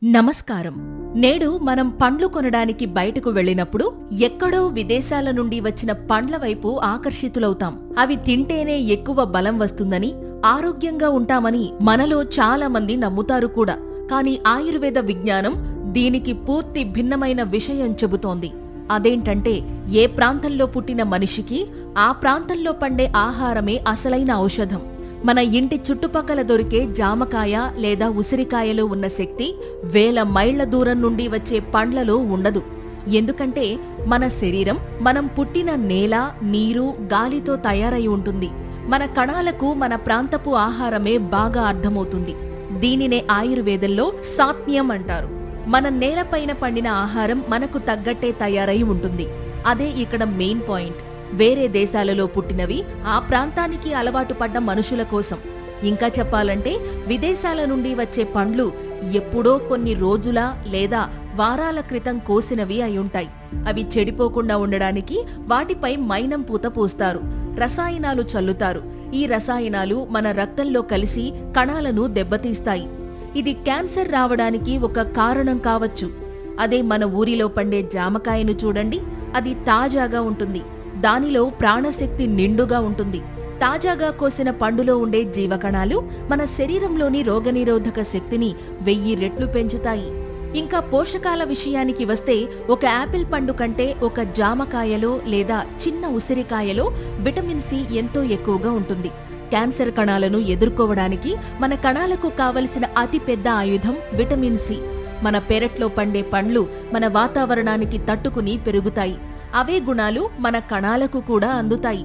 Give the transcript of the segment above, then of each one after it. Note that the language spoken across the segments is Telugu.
నమస్కారం. నేడు మనం పండ్లు కొనడానికి బయటకు వెళ్ళినప్పుడు ఎక్కడో విదేశాల నుండి వచ్చిన పండ్ల వైపు ఆకర్షితులవుతాం. అవి తింటేనే ఎక్కువ బలం వస్తుందని, ఆరోగ్యంగా ఉంటామని మనలో చాలా మంది నమ్ముతారు కూడా. కానీ ఆయుర్వేద విజ్ఞానం దీనికి పూర్తి భిన్నమైన విషయం చెబుతోంది. అదేంటంటే, ఏ ప్రాంతంలో పుట్టిన మనిషికి ఆ ప్రాంతంలో పండే ఆహారమే అసలైన ఔషధం. మన ఇంటి చుట్టుపక్కల దొరికే జామకాయ లేదా ఉసిరికాయలో ఉన్న శక్తి వేల మైళ్ల దూరం నుండి వచ్చే పండ్లలో ఉండదు. ఎందుకంటే మన శరీరం మనం పుట్టిన నేల, నీరు, గాలితో తయారై ఉంటుంది. మన కణాలకు మన ప్రాంతపు ఆహారమే బాగా అర్థమవుతుంది. దీనినే ఆయుర్వేదంలో సాత్మ్యం అంటారు. మన నేలపైన పండిన ఆహారం మనకు తగ్గట్టే తయారై ఉంటుంది. అదే ఇక్కడ మెయిన్ పాయింట్. వేరే దేశాలలో పుట్టినవి ఆ ప్రాంతానికి అలవాటు పడ్డ మనుషుల కోసం. ఇంకా చెప్పాలంటే, విదేశాల నుండి వచ్చే పండ్లు ఎప్పుడో కొన్ని రోజుల లేదా వారాల క్రితం కోసినవి అయ్యుంటాయి. అవి చెడిపోకుండా ఉండడానికి వాటిపై మైనం పూత పూస్తారు, రసాయనాలు చల్లుతారు. ఈ రసాయనాలు మన రక్తంలో కలిసి కణాలను దెబ్బతీస్తాయి. ఇది క్యాన్సర్ రావడానికి ఒక కారణం కావచ్చు. అదే మన ఊరిలో పండే జామకాయను చూడండి. అది తాజాగా ఉంటుంది, దానిలో ప్రాణశక్తి నిండుగా ఉంటుంది. తాజాగా కోసిన పండులో ఉండే జీవకణాలు మన శరీరంలోని రోగనిరోధక శక్తిని 1000 రెట్లు పెంచుతాయి. ఇంకా పోషకాల విషయానికి వస్తే, ఒక యాపిల్ పండు కంటే ఒక జామకాయలో లేదా చిన్న ఉసిరికాయలో విటమిన్ సి ఎంతో ఎక్కువగా ఉంటుంది. క్యాన్సర్ కణాలను ఎదుర్కోవడానికి మన కణాలకు కావలసిన అతి పెద్ద ఆయుధం విటమిన్ సి. మన పెరట్లో పండే పండ్లు మన వాతావరణానికి తట్టుకుని పెరుగుతాయి. అవే గుణాలు మన కణాలకు కూడా అందుతాయి.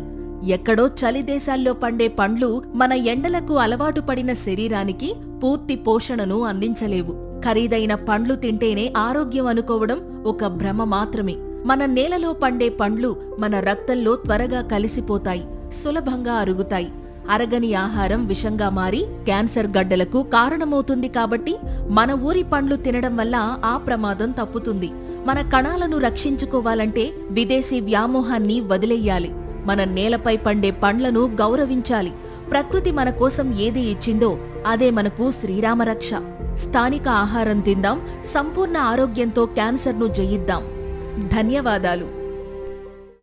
ఎక్కడో చలి దేశాల్లో పండే పండ్లు మన ఎండలకు అలవాటు పడిన శరీరానికి పూర్తి పోషణను అందించలేవు. ఖరీదైన పండ్లు తింటేనే ఆరోగ్యం అనుకోవడం ఒక భ్రమ మాత్రమే. మన నేలలో పండే పండ్లు మన రక్తంలో త్వరగా కలిసిపోతాయి, సులభంగా అరుగుతాయి. అరగని ఆహారం విషంగా మారి క్యాన్సర్ గడ్డలకు కారణమవుతుంది. కాబట్టి మన ఊరి పండ్లు తినడం వల్ల ఆ ప్రమాదం తప్పుతుంది. మన కణాలను రక్షించుకోవాలంటే విదేశీ వ్యామోహాన్ని వదిలేయాలి. మన నేలపై పండే పండ్లను గౌరవించాలి. ప్రకృతి మన కోసం ఏది ఇచ్చిందో అదే మనకు శ్రీరామరక్ష. స్థానిక ఆహారం తిందాం, సంపూర్ణ ఆరోగ్యంతో క్యాన్సర్ను జయిద్దాం. ధన్యవాదాలు.